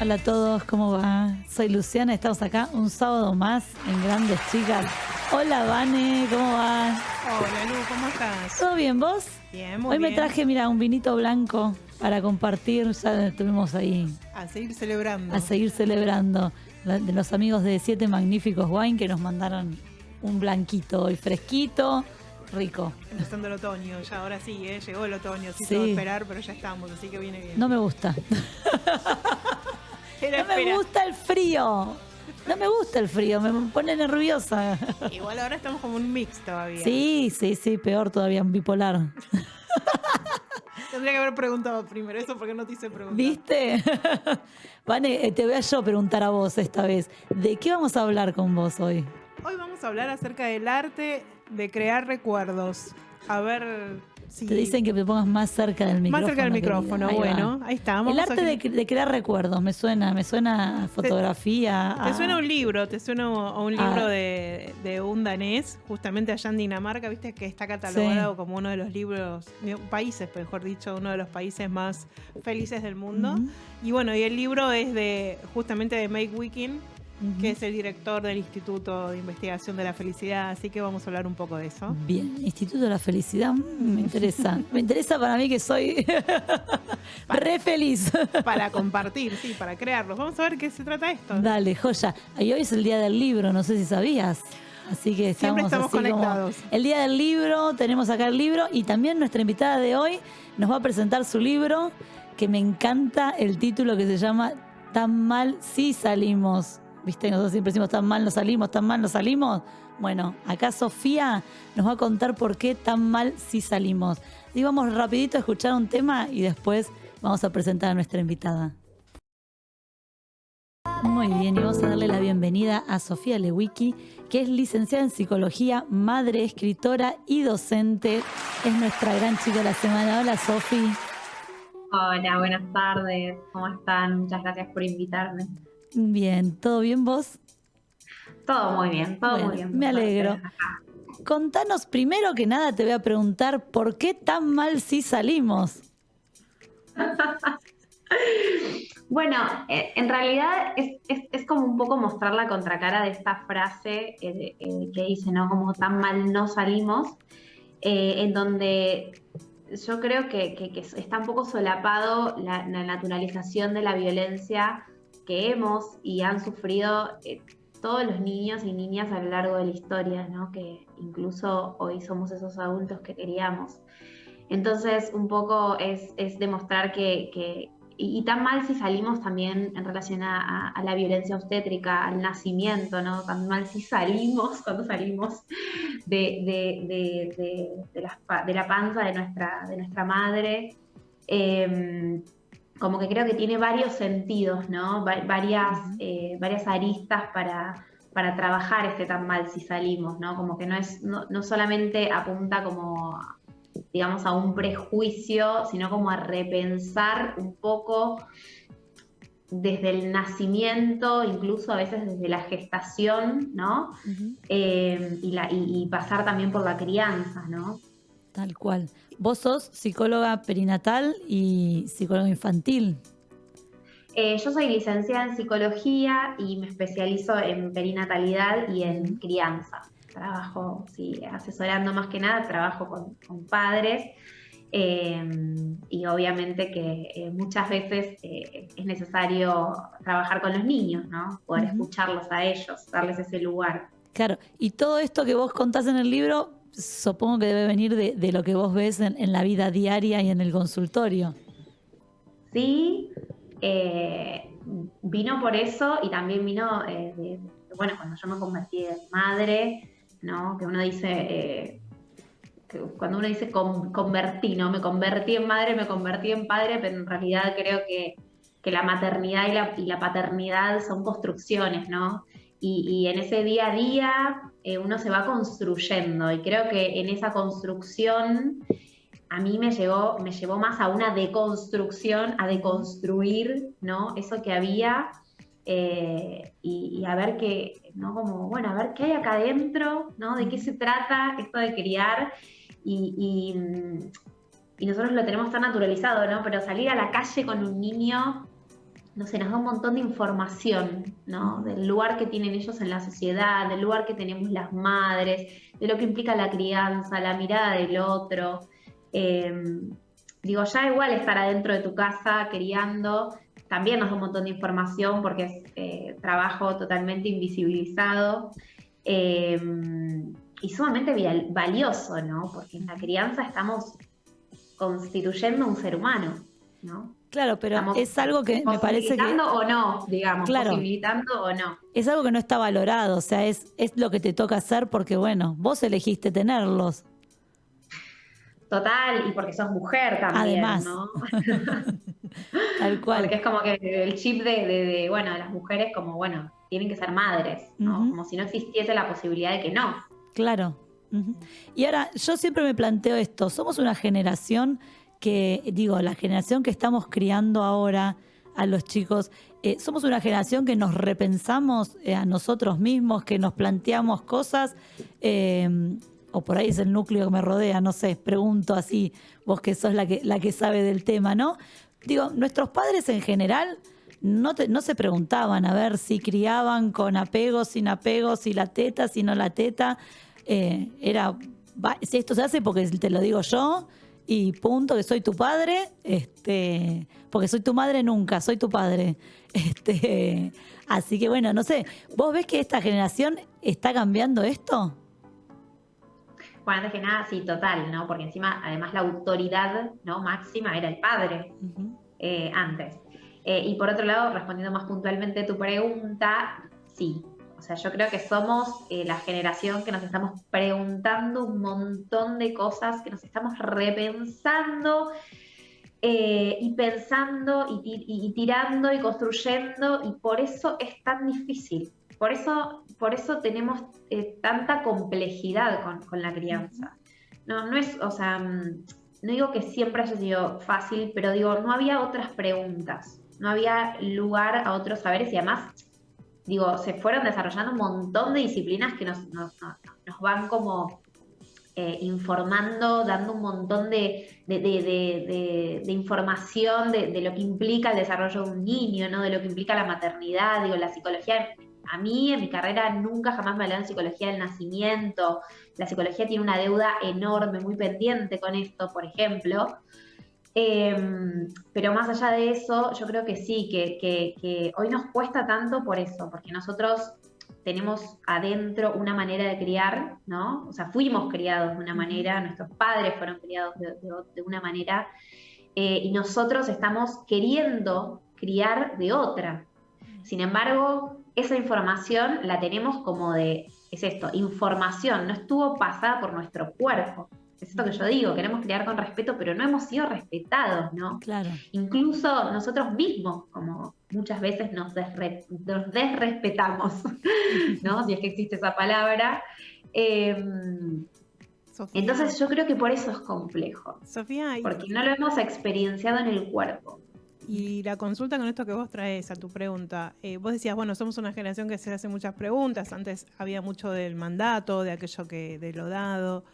Hola a todos, ¿cómo va? Soy Luciana, estamos acá un sábado más en Grandes Chicas. Hola Vane, ¿cómo va? Hola Lu, ¿cómo estás? ¿Todo bien, vos? Bien, muy Hoy bien. me traje, mira, un vinito blanco para compartir, ya estuvimos ahí A seguir celebrando. a seguir celebrando de los amigos de Siete Magníficos Wine que nos mandaron un blanquito hoy fresquito, rico. Empezando el otoño, ya ahora sí, llegó el otoño, sí, Sí. hizo esperar, pero ya estamos, así que viene bien. No me gusta. Era No me espera. gusta el frío. No me gusta el frío, me pone nerviosa. Igual ahora estamos como un mix todavía. Sí, peor todavía, un bipolar. Tendría que haber preguntado primero eso porque no te hice preguntar. ¿Viste? Vane, te voy a yo preguntar a vos esta vez. ¿De qué vamos a hablar con vos hoy? Hoy vamos a hablar acerca del arte de crear recuerdos. A ver si... Te dicen que te pongas más cerca del micrófono. Más cerca del querida. micrófono, Ahí bueno, va. ahí estamos. El arte de crear recuerdos, me suena a fotografía. Te suena a un libro, Ah. de un danés, justamente allá en Dinamarca, viste que está catalogado Sí. como uno de los libros, países, mejor dicho, uno de los países más felices del mundo. Ujú. Y bueno, y el libro es justamente de Mike Wikin, Ujú. que es el director del Instituto de Investigación de la Felicidad, así que vamos a hablar un poco de eso. Bien, Instituto de la Felicidad, me interesa. Me interesa para mí que soy re feliz. Para compartir, sí, para crearlos. Vamos a ver qué se trata esto. Dale, joya. Y hoy es el día del libro, no sé si sabías. Así que Siempre estamos así como conectados. el día del libro, tenemos acá el libro y también nuestra invitada de hoy nos va a presentar su libro, que me encanta el título, que se llama Tan mal si salimos. ¿Viste? Nosotros siempre decimos tan mal no salimos, tan mal no salimos. Bueno, acá Sofía nos va a contar por qué tan mal si salimos. Y vamos rapidito a escuchar un tema y después vamos a presentar a nuestra invitada. Muy bien, y vamos a darle la bienvenida a Sofía Lewicki, que es licenciada en psicología, madre, escritora y docente. Es nuestra gran chica de la semana. Hola, Sofi. Hola, buenas tardes. ¿Cómo están? Muchas gracias por invitarme. Bien, ¿todo bien vos? Todo muy bien, todo Bueno, muy bien. me por suerte, alegro. acá. Contanos primero que nada, te voy a preguntar, ¿por qué tan mal si salimos? Bueno, en realidad es como un poco mostrar la contracara de esta frase que dice, ¿no? Como tan mal no salimos, en donde yo creo que está un poco solapado la naturalización de la violencia que hemos y han sufrido todos los niños y niñas a lo largo de la historia, ¿no? Que incluso hoy somos esos adultos que queríamos. Entonces, un poco es demostrar y tan mal si salimos también en relación a la violencia obstétrica, al nacimiento, ¿no? Tan mal si salimos, cuando salimos de la panza de nuestra madre. Como que creo que tiene varios sentidos, ¿no? Varias aristas para trabajar este tan mal si salimos, ¿no? Como que no solamente apunta como, digamos, a un prejuicio, sino como a repensar un poco desde el nacimiento, incluso a veces desde la gestación, ¿no? Uh-huh. Y pasar también por la crianza, ¿no? Tal cual. Vos sos psicóloga perinatal y psicóloga infantil. Yo soy licenciada en psicología y me especializo en perinatalidad y en crianza. Trabajo, sí, asesorando más que nada, trabajo con padres y obviamente que muchas veces es necesario trabajar con los niños, ¿no? Poder escucharlos a ellos, darles ese lugar. Claro, y todo esto que vos contás en el libro, supongo que debe venir de lo que vos ves en la vida diaria y en el consultorio. Sí, vino por eso y también vino bueno, cuando yo me convertí en madre, ¿no? Que uno dice, cuando uno dice convertí, ¿no? Me convertí en madre, me convertí en padre, pero en realidad creo que la maternidad y la paternidad son construcciones, ¿no? Y en ese día a día uno se va construyendo y creo que en esa construcción a mí me llevó más a una deconstrucción, a deconstruir, ¿no? Eso que había y a ver qué, ¿no? Como, bueno, a ver qué hay acá adentro, ¿no? De qué se trata esto de criar y nosotros lo tenemos tan naturalizado, ¿no? Pero salir a la calle con un niño no sé, nos da un montón de información, ¿no? Del lugar que tienen ellos en la sociedad, del lugar que tenemos las madres, de lo que implica la crianza, la mirada del otro. Digo, ya igual estar adentro de tu casa criando, también nos da un montón de información porque es trabajo totalmente invisibilizado y sumamente valioso, ¿no? Porque en la crianza estamos constituyendo un ser humano, ¿no? Claro, pero Estamos es algo que me parece que... posibilitando o no, digamos, Claro. posibilitando o no. Es algo que no está valorado, o sea, es lo que te toca hacer porque, bueno, vos elegiste tenerlos. Total, y porque sos mujer también, Además. ¿no? Tal cual. Porque es como que el chip de bueno, de las mujeres como, bueno, tienen que ser madres, ¿no? Como si no existiese la posibilidad de que no. Claro. Y ahora, yo siempre me planteo esto, somos una generación que, digo, la generación que estamos criando ahora a los chicos, somos una generación que nos repensamos a nosotros mismos, que nos planteamos cosas, o por ahí es el núcleo que me rodea, no sé, pregunto así, vos que sos la que sabe del tema, ¿no? Digo, nuestros padres en general no se preguntaban a ver si criaban con apego, sin apego, si la teta, si no la teta. Si esto se hace porque te lo digo yo y punto, que soy tu padre, porque soy tu madre nunca, soy tu padre. Así que bueno, no sé, ¿vos ves que esta generación está cambiando esto? Bueno, antes que nada, sí, total, ¿no? Porque encima, además, la autoridad, ¿no?, máxima era el padre, antes. Y por otro lado, respondiendo más puntualmente a tu pregunta, sí. O sea, yo creo que somos la generación que nos estamos preguntando un montón de cosas, que nos estamos repensando y pensando y tirando y construyendo, y por eso es tan difícil. Por eso tenemos tanta complejidad con la crianza. No es, o sea, no digo que siempre haya sido fácil, pero digo, no había otras preguntas, no había lugar a otros saberes y además, digo, se fueron desarrollando un montón de disciplinas que nos van como informando, dando un montón de información de lo que implica el desarrollo de un niño, ¿no? De lo que implica la maternidad, digo, la psicología. A mí, en mi carrera, nunca jamás me hablaron de psicología del nacimiento. La psicología tiene una deuda enorme, muy pendiente con esto, por ejemplo. Pero más allá de eso, yo creo que sí, que hoy nos cuesta tanto por eso, porque nosotros tenemos adentro una manera de criar, ¿no? O sea, fuimos criados de una manera, nuestros padres fueron criados de una manera, y nosotros estamos queriendo criar de otra. Sin embargo, esa información la tenemos como es esto, información, no estuvo pasada por nuestro cuerpo. Es esto que yo digo, queremos criar con respeto, pero no hemos sido respetados, ¿no? Claro. Incluso nosotros mismos, como muchas veces nos desrespetamos, ¿no? Si es que existe esa palabra. Entonces yo creo que por eso es complejo. Sofía, porque no lo hemos experienciado en el cuerpo. Y la consulta con esto que vos traes a tu pregunta, vos decías, bueno, somos una generación que se hace muchas preguntas, antes había mucho del mandato, de aquello de lo dado.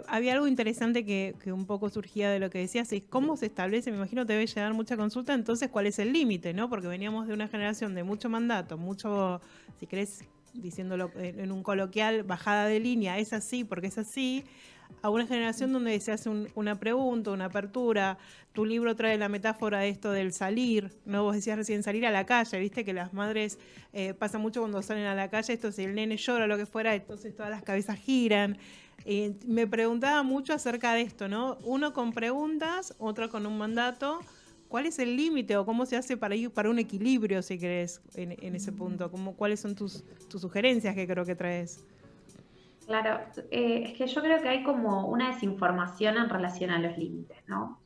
Había algo interesante que un poco surgía de lo que decías, es cómo se establece, me imagino te debe llegar mucha consulta, entonces cuál es el límite, ¿no? Porque veníamos de una generación de mucho mandato, mucho, si querés, diciéndolo en un coloquial, bajada de línea, es así porque es así, a una generación donde se hace una pregunta, una apertura. Tu libro trae la metáfora de esto del salir, ¿no? Vos decías recién salir a la calle, viste que las madres pasa mucho cuando salen a la calle, esto si el nene llora o lo que fuera, entonces todas las cabezas giran. Me preguntaba mucho acerca de esto, ¿no? Uno con preguntas, otro con un mandato. ¿Cuál es el límite o cómo se hace para un equilibrio, si querés, en ese punto? ¿Cuáles son tus sugerencias que creo que traes? Claro, es que yo creo que hay como una desinformación en relación a los límites, ¿no?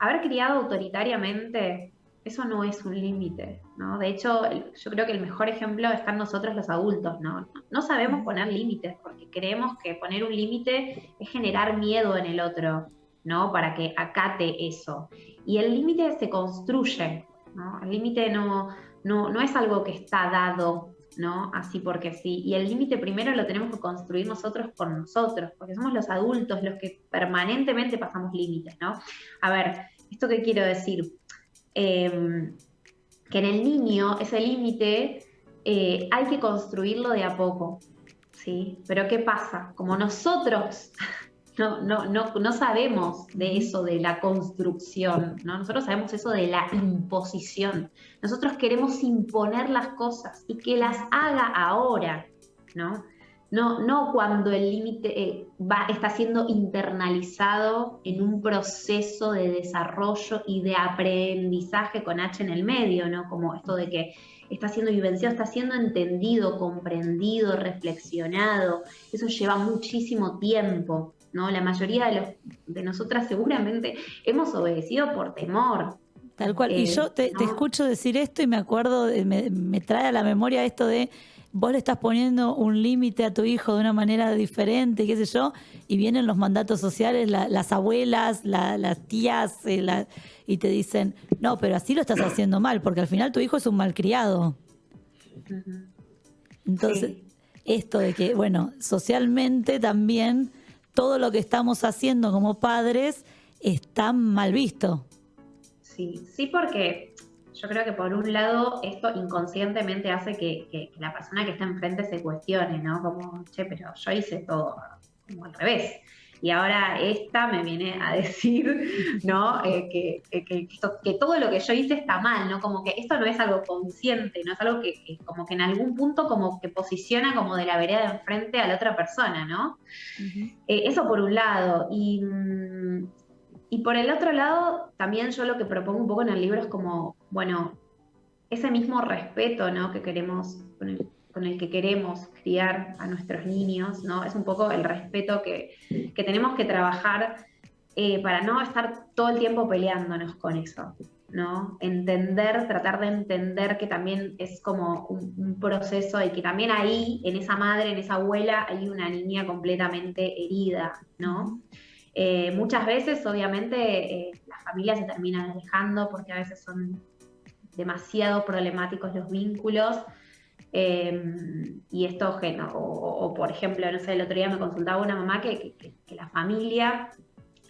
Haber criado autoritariamente, eso no es un límite, ¿no? De hecho, yo creo que el mejor ejemplo está en nosotros los adultos, ¿no? No sabemos poner límites porque creemos que poner un límite es generar miedo en el otro, ¿no? Para que acate eso. Y el límite se construye, ¿no? El límite no es algo que está dado, ¿no? Así porque sí. Y el límite primero lo tenemos que construir nosotros con nosotros, porque somos los adultos los que permanentemente pasamos límites, ¿no? A ver, ¿esto qué quiero decir? que en el niño ese límite hay que construirlo de a poco, ¿sí? Pero ¿qué pasa? Como nosotros no sabemos de eso, de la construcción, ¿no? Nosotros sabemos eso de la imposición. Nosotros queremos imponer las cosas y que las haga ahora, ¿no? No cuando el límite está siendo internalizado en un proceso de desarrollo y de aprendizaje con H en el medio, ¿no? Como esto de que está siendo vivenciado, está siendo entendido, comprendido, reflexionado. Eso lleva muchísimo tiempo, ¿no? La mayoría de nosotras seguramente hemos obedecido por temor. Tal cual. Y yo te escucho decir esto y me acuerdo, me trae a la memoria esto de vos le estás poniendo un límite a tu hijo de una manera diferente, qué sé yo, y vienen los mandatos sociales, las abuelas, las tías, y te dicen, no, pero así lo estás haciendo mal, porque al final tu hijo es un malcriado. Entonces, sí, esto de que, bueno, socialmente también todo lo que estamos haciendo como padres está mal visto. Sí, porque yo creo que por un lado esto inconscientemente hace que la persona que está enfrente se cuestione, ¿no? Como, che, pero yo hice todo como al revés. Y ahora esta me viene a decir, ¿no? Que todo lo que yo hice está mal, ¿no? Como que esto no es algo consciente, no es algo que como que en algún punto como que posiciona como de la vereda de enfrente a la otra persona, ¿no? Eso por un lado. Y por el otro lado, también yo lo que propongo un poco en el libro es como, bueno, ese mismo respeto, ¿no? que queremos, con el que queremos criar a nuestros niños, ¿no? Es un poco el respeto que tenemos que trabajar para no estar todo el tiempo peleándonos con eso, ¿no? Tratar de entender que también es como un proceso y que también ahí, en esa madre, en esa abuela, hay una niña completamente herida, ¿no? Muchas veces, obviamente, las familias se terminan alejando porque a veces son demasiado problemáticos los vínculos. Y esto, o por ejemplo, no sé, el otro día me consultaba una mamá que la familia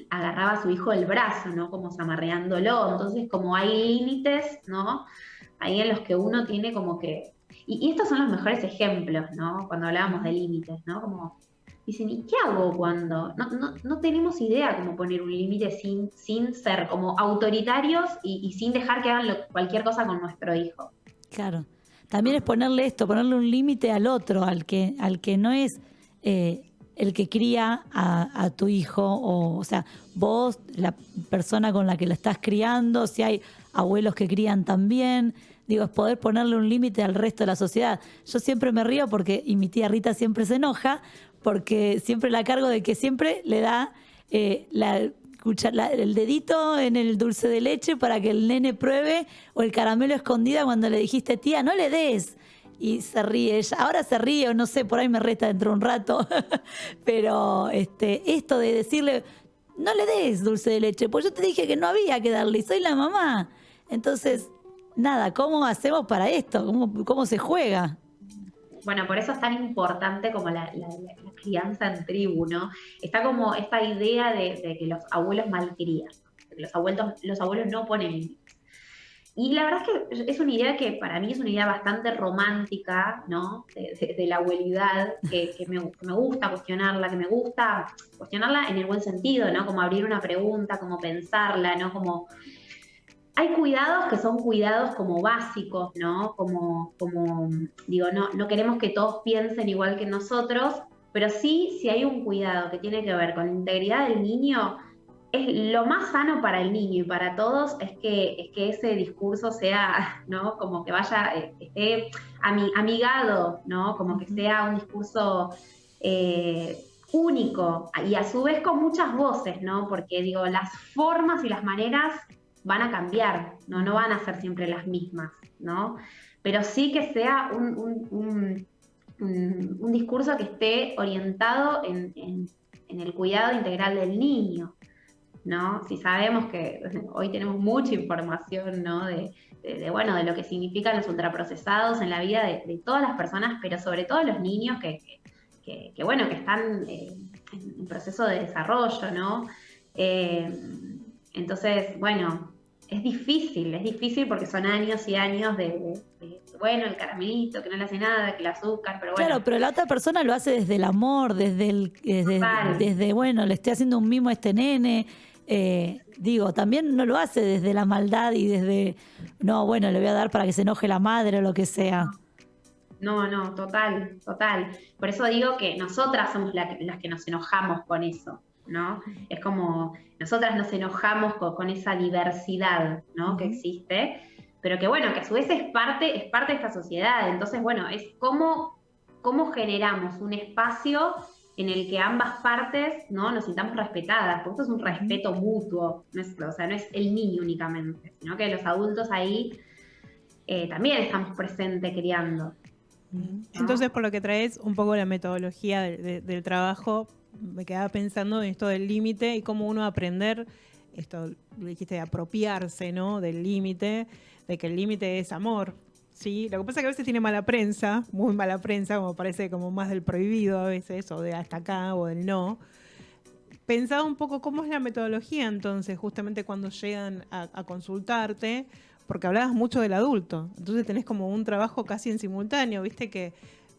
agarraba a su hijo del brazo, ¿no? Como zamarreándolo. Entonces, como hay límites, ¿no? Ahí en los que uno tiene como que... Y estos son los mejores ejemplos, ¿no? Cuando hablábamos de límites, ¿no? Como dicen, ¿y qué hago cuando? No tenemos idea cómo poner un límite sin ser como autoritarios y sin dejar que hagan cualquier cosa con nuestro hijo. Claro. También es ponerle un límite al otro, al que no es el que cría a tu hijo, o sea, vos, la persona con la que la estás criando, si hay abuelos que crían también. Digo, es poder ponerle un límite al resto de la sociedad. Yo siempre me río y mi tía Rita siempre se enoja, porque siempre la cargo de que siempre le da el dedito en el dulce de leche para que el nene pruebe, o el caramelo escondida cuando le dijiste, tía, no le des. Y se ríe ella. Ahora se ríe, o no sé, por ahí me reta dentro de un rato. Pero esto de decirle, no le des dulce de leche, pues yo te dije que no había que darle, y soy la mamá. Entonces, nada, ¿cómo hacemos para esto? ¿Cómo se juega? Bueno, por eso es tan importante como la crianza en tribu, ¿no? Está como esta idea de que los abuelos malcrían, de que los abuelos no ponen límites. Y la verdad es que es una idea que para mí es una idea bastante romántica, ¿no? De la abuelidad, que me gusta cuestionarla, en el buen sentido, ¿no? Como abrir una pregunta, como pensarla, ¿no? Como... Hay cuidados que son cuidados como básicos, ¿no? Como digo, no queremos que todos piensen igual que nosotros, pero sí, si hay un cuidado que tiene que ver con la integridad del niño, es lo más sano para el niño y para todos es que ese discurso sea, ¿no? Como que vaya, esté amigado, ¿no? Como que sea un discurso único y a su vez con muchas voces, ¿no? Porque digo, las formas y las maneras van a cambiar, no van a ser siempre las mismas, ¿no? Pero sí que sea un discurso que esté orientado en el cuidado integral del niño, ¿no? Si sabemos que hoy tenemos mucha información, ¿no? De lo que significan los ultraprocesados en la vida de todas las personas, pero sobre todo los niños que están en proceso de desarrollo, ¿no? Entonces, bueno, es difícil porque son años y años de, bueno, el caramelito, que no le hace nada, que el azúcar, pero bueno. Claro, pero la otra persona lo hace desde el amor, desde bueno, le estoy haciendo un mimo a este nene. Digo, también no lo hace desde la maldad y desde, no, bueno, le voy a dar para que se enoje la madre o lo que sea. No, total. Por eso digo que nosotras somos las que nos enojamos con eso, ¿no? Es como, nosotras nos enojamos con esa diversidad, ¿no? Que existe, pero que bueno, que a su vez es parte de esta sociedad. Entonces, bueno, es cómo generamos un espacio en el que ambas partes, ¿no? Nos sintamos respetadas, porque esto es un respeto mutuo, no es el niño únicamente, sino que los adultos ahí también estamos presentes criando. Entonces, por lo que traes un poco la metodología del trabajo, me quedaba pensando en esto del límite y cómo uno aprender, esto lo dijiste, de apropiarse, ¿no? Del límite, de que el límite es amor, ¿sí? Lo que pasa es que a veces tiene mala prensa, muy mala prensa, como parece como más del prohibido a veces, o de hasta acá, o del no. Pensaba un poco cómo es la metodología entonces, justamente cuando llegan a consultarte, porque hablabas mucho del adulto, entonces tenés como un trabajo casi en simultáneo, viste que,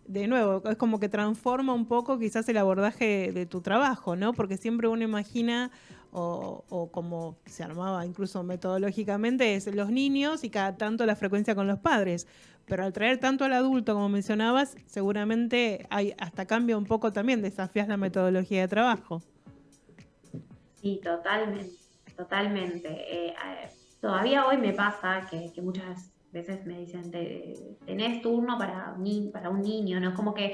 de nuevo, es como que transforma un poco quizás el abordaje de tu trabajo, ¿no? Porque siempre uno imagina, o como se armaba incluso metodológicamente, es los niños y cada tanto la frecuencia con los padres, pero al traer tanto al adulto, como mencionabas, seguramente hasta cambia un poco también, desafías la metodología de trabajo. Sí, totalmente. Todavía hoy me pasa que muchas veces me dicen, tenés turno para un niño, ¿no? Es como que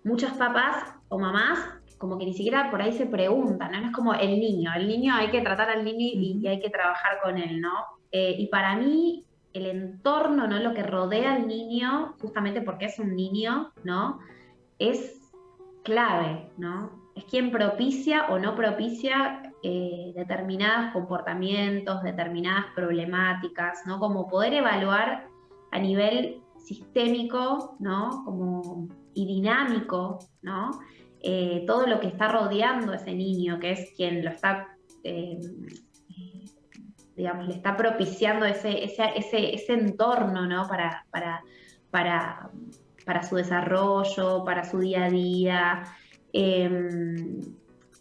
muchos papás o mamás como que ni siquiera por ahí se preguntan, ¿no? No es como el niño hay que tratar al niño y hay que trabajar con él, ¿no? Y para mí el entorno, ¿no? Lo que rodea al niño, justamente porque es un niño, ¿no? Es clave, ¿no? Es quien propicia o no propicia determinados comportamientos, determinadas problemáticas, ¿no? Como poder evaluar a nivel sistémico, ¿no? Y dinámico, ¿no? Todo lo que está rodeando a ese niño, que es quien lo está, digamos, le está propiciando ese entorno, ¿no? Para su desarrollo, para su día a día.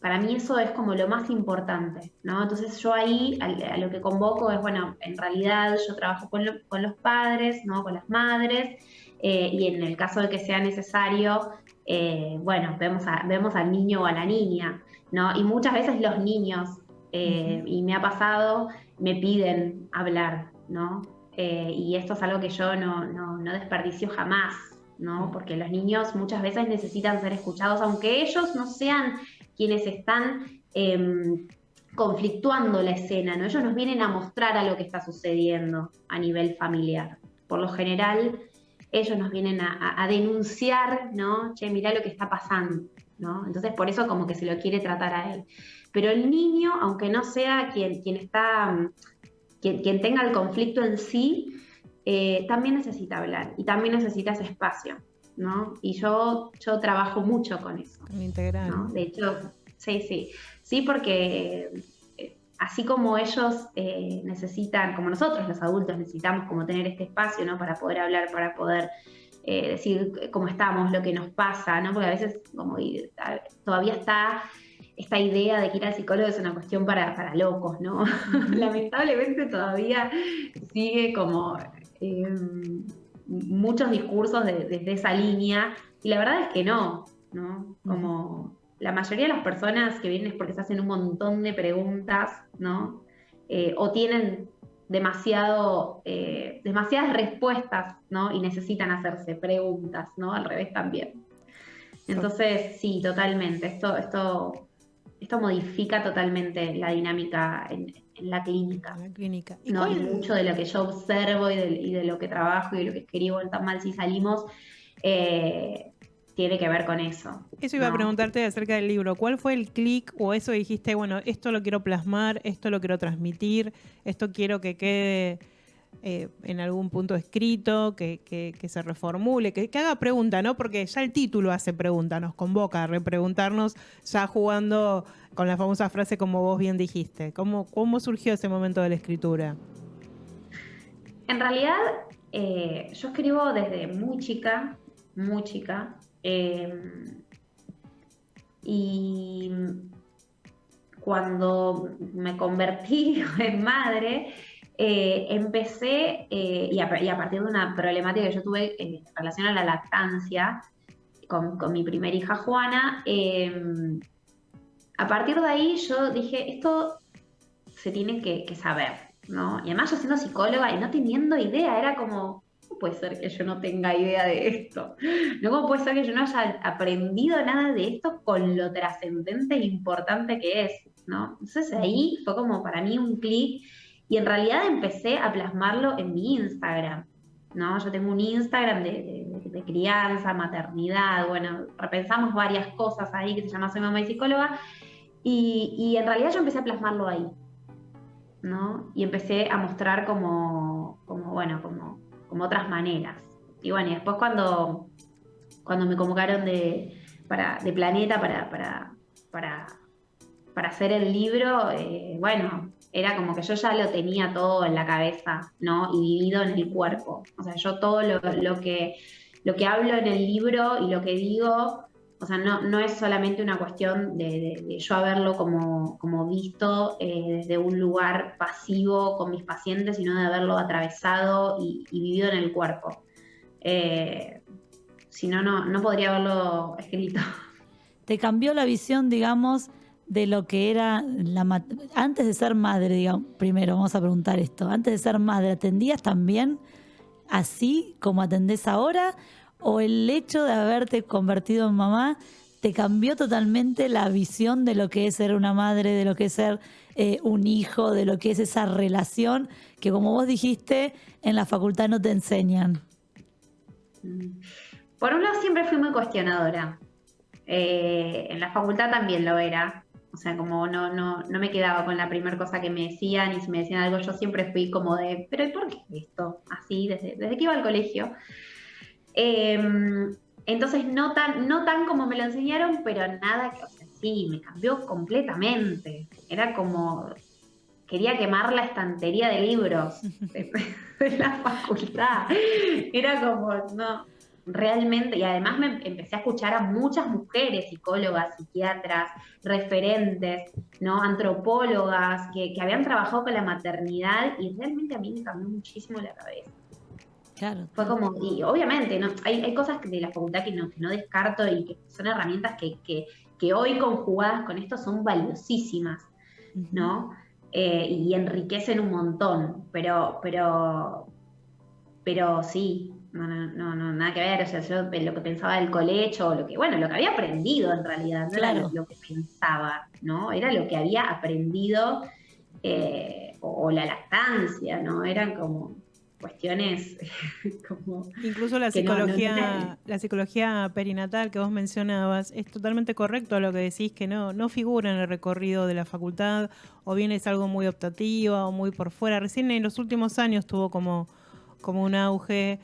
Para mí eso es como lo más importante, ¿no? Entonces yo ahí a lo que convoco es, bueno, en realidad yo trabajo con los padres, ¿no? Con las madres, y en el caso de que sea necesario, bueno, vemos al niño o a la niña, ¿no? Y muchas veces los niños, y me ha pasado, me piden hablar, ¿no? Y esto es algo que yo no desperdicio jamás, ¿no? Porque los niños muchas veces necesitan ser escuchados, aunque ellos no sean quienes están conflictuando la escena, ¿no? Ellos nos vienen a mostrar a lo que está sucediendo a nivel familiar. Por lo general, ellos nos vienen a denunciar, ¿no? Che, mirá lo que está pasando, ¿no? Entonces, por eso como que se lo quiere tratar a él. Pero el niño, aunque no sea quien tenga el conflicto en sí, también necesita hablar y también necesita ese espacio, ¿no? Y yo trabajo mucho con eso. Integral. ¿No? De hecho, sí, porque así como ellos necesitan, como nosotros los adultos necesitamos como tener este espacio, ¿no? Para poder hablar, para poder decir cómo estamos, lo que nos pasa, ¿no? Porque a veces como todavía está esta idea de que ir al psicólogo es una cuestión para locos, ¿no? Lamentablemente todavía sigue como muchos discursos desde esa línea, y la verdad es que no, como la mayoría de las personas que vienen es porque se hacen un montón de preguntas, ¿no? O tienen demasiadas respuestas, ¿no? Y necesitan hacerse preguntas, ¿no? Al revés también. Entonces, sí, totalmente. Esto modifica totalmente la dinámica en la clínica. ¿Y ¿no? Y mucho de lo que yo observo y de lo que trabajo y de lo que escribo en Tan Mal Si Salimos tiene que ver con eso. Eso iba a preguntarte acerca del libro. ¿Cuál fue el clic o eso dijiste, bueno, esto lo quiero plasmar, esto lo quiero transmitir, esto quiero que quede en algún punto escrito, que se reformule, que haga pregunta, ¿no? Porque ya el título hace pregunta, nos convoca a repreguntarnos, ya jugando con la famosa frase como vos bien dijiste. ¿Cómo surgió ese momento de la escritura? En realidad, yo escribo desde muy chica, muy chica. Y cuando me convertí en madre, empecé, y a partir de una problemática que yo tuve en relación a la lactancia, con mi primera hija Juana, a partir de ahí yo dije, esto se tiene que saber, ¿no? Y además yo siendo psicóloga y no teniendo idea, era como, ¿cómo puede ser que yo no tenga idea de esto? ¿No? ¿Cómo puede ser que yo no haya aprendido nada de esto con lo trascendente e importante que es, ¿no? Entonces ahí fue como para mí un clic y en realidad empecé a plasmarlo en mi Instagram, ¿no? Yo tengo un Instagram de crianza, maternidad, bueno, repensamos varias cosas ahí que se llama Soy Mamá y Psicóloga, y en realidad yo empecé a plasmarlo ahí, ¿no? Y empecé a mostrar como otras maneras. Y bueno, y después cuando me convocaron de Planeta para hacer el libro, bueno, era como que yo ya lo tenía todo en la cabeza, ¿no? Y vivido en el cuerpo. O sea, yo todo lo que hablo en el libro y lo que digo, o sea, no es solamente una cuestión de yo haberlo como visto desde un lugar pasivo con mis pacientes, sino de haberlo atravesado y vivido en el cuerpo. Si no, no podría haberlo escrito. ¿Te cambió la visión, digamos, de lo que era antes de ser madre, digamos? Primero, vamos a preguntar esto. Antes de ser madre, ¿atendías también así como atendés ahora? ¿O el hecho de haberte convertido en mamá te cambió totalmente la visión de lo que es ser una madre, de lo que es ser un hijo, de lo que es esa relación que, como vos dijiste, en la facultad no te enseñan? Por un lado, siempre fui muy cuestionadora. En la facultad también lo era. O sea, como no me quedaba con la primera cosa que me decían, y si me decían algo, yo siempre fui como de, ¿pero y por qué esto? Así, desde que iba al colegio. Entonces, no tan como me lo enseñaron, pero nada que, o sea, sí, me cambió completamente. Era como, quería quemar la estantería de libros de la facultad. Era como, no, realmente, y además me empecé a escuchar a muchas mujeres, psicólogas, psiquiatras, referentes, ¿no? Antropólogas, que habían trabajado con la maternidad, y realmente a mí me cambió muchísimo la cabeza. Claro. Fue como, y obviamente, ¿no? Hay cosas de la facultad que no descarto y que son herramientas que hoy conjugadas con esto son valiosísimas, ¿no? Y enriquecen un montón, pero sí, no, nada que ver. O sea, yo lo que pensaba del colegio, lo que había aprendido en realidad, no Claro. era lo que pensaba, ¿no? Era lo que había aprendido, o la lactancia, ¿no? Eran como cuestiones como... Incluso la psicología perinatal que vos mencionabas, es totalmente correcto lo que decís, que no figura en el recorrido de la facultad, o bien es algo muy optativo o muy por fuera. Recién en los últimos años tuvo como un auge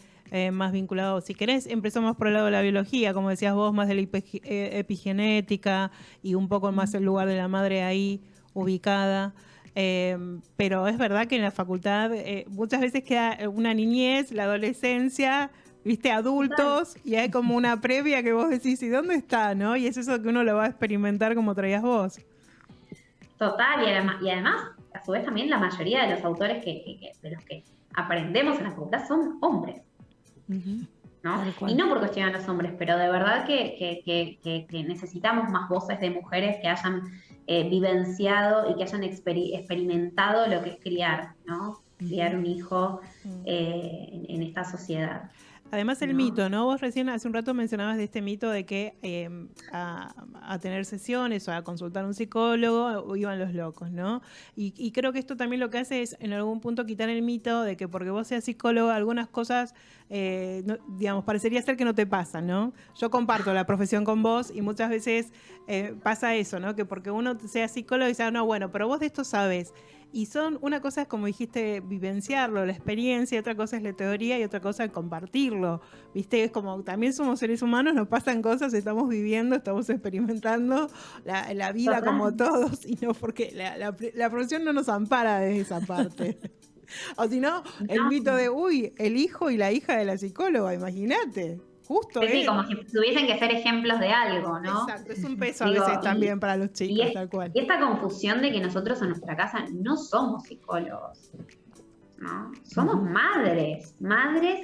más vinculado, si querés, empezó más por el lado de la biología, como decías vos, más de la epigenética, y un poco más el lugar de la madre ahí ubicada. Pero es verdad que en la facultad muchas veces queda una niñez, la adolescencia, viste, adultos, y hay como una previa que vos decís, ¿y dónde está? ¿No? Y es eso que uno lo va a experimentar como traías vos. Total, y además, a su vez también la mayoría de los autores de los que aprendemos en la facultad son hombres. ¿No? Y no por cuestionar a los hombres, pero de verdad que necesitamos más voces de mujeres que hayan vivenciado y que hayan experimentado lo que es criar, ¿no? Criar un hijo en esta sociedad. Además el mito, ¿no? Vos recién hace un rato mencionabas de este mito de que a tener sesiones o a consultar a un psicólogo iban los locos, ¿no? Y creo que esto también lo que hace es en algún punto quitar el mito de que porque vos seas psicólogo algunas cosas, digamos, parecería ser que no te pasan, ¿no? Yo comparto la profesión con vos y muchas veces pasa eso, ¿no? Que porque uno sea psicólogo y dice, no, bueno, pero vos de esto sabes. Y una cosa es, como dijiste, vivenciarlo, la experiencia, otra cosa es la teoría y otra cosa es compartirlo, ¿viste? Es como, también somos seres humanos, nos pasan cosas, estamos viviendo, estamos experimentando la vida como todos, y no porque la profesión no nos ampara de esa parte. O si no, el No. mito de, el hijo y la hija de la psicóloga, imagínate. Justo Sí, como si tuviesen que ser ejemplos de algo, ¿no? Exacto, es un peso a Digo, veces también para los chicos, tal cual. Y esta confusión de que nosotros en nuestra casa no somos psicólogos, ¿no? Somos madres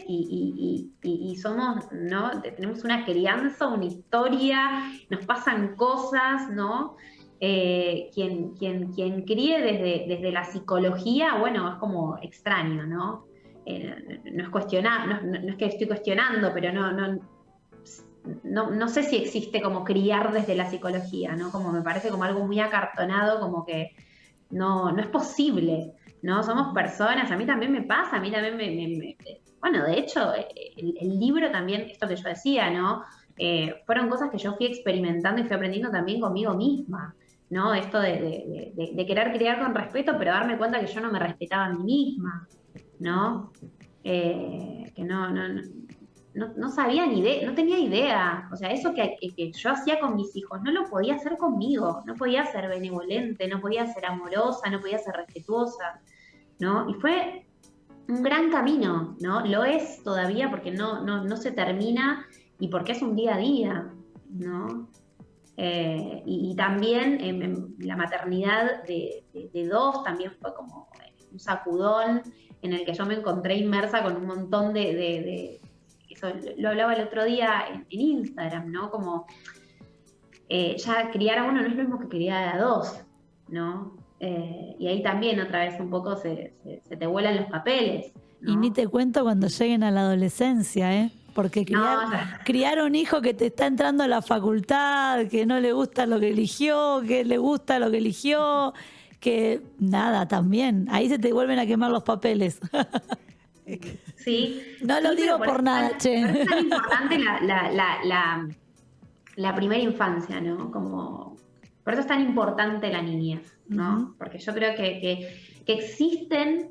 y somos, ¿no? Tenemos una crianza, una historia, nos pasan cosas, ¿no? Quien críe desde la psicología, bueno, es como extraño, ¿no? No es cuestionar, no es que estoy cuestionando, pero no sé si existe como criar desde la psicología, ¿no? Como me parece como algo muy acartonado, como que no es posible, ¿no? Somos personas, a mí también me pasa, a mí también bueno, de hecho, el libro también, esto que yo decía, ¿no? Fueron cosas que yo fui experimentando y fui aprendiendo también conmigo misma, ¿no? Esto de querer criar con respeto, pero darme cuenta que yo no me respetaba a mí misma, ¿no? Que no sabía ni idea, no tenía idea. O sea, eso que yo hacía con mis hijos, no lo podía hacer conmigo, no podía ser benevolente, no podía ser amorosa, no podía ser respetuosa, ¿no? Y fue un gran camino, ¿no? Lo es todavía porque no se termina y porque es un día a día, ¿no? Y también en la maternidad de dos también fue como un sacudón en el que yo me encontré inmersa con un montón de eso lo hablaba el otro día en Instagram, ¿no? Como ya criar a uno no es lo mismo que criar a dos, ¿no? Y ahí también otra vez un poco se te vuelan los papeles, ¿no? Y ni te cuento cuando lleguen a la adolescencia, ¿eh? Porque criar un hijo que te está entrando a la facultad, que no le gusta lo que eligió, que le gusta lo que eligió, que nada, también. Ahí se te vuelven a quemar los papeles. Sí. No lo digo por nada, che. Pero es tan importante la primera infancia, ¿no? Como, por eso es tan importante la niñez, ¿no? Porque yo creo que existen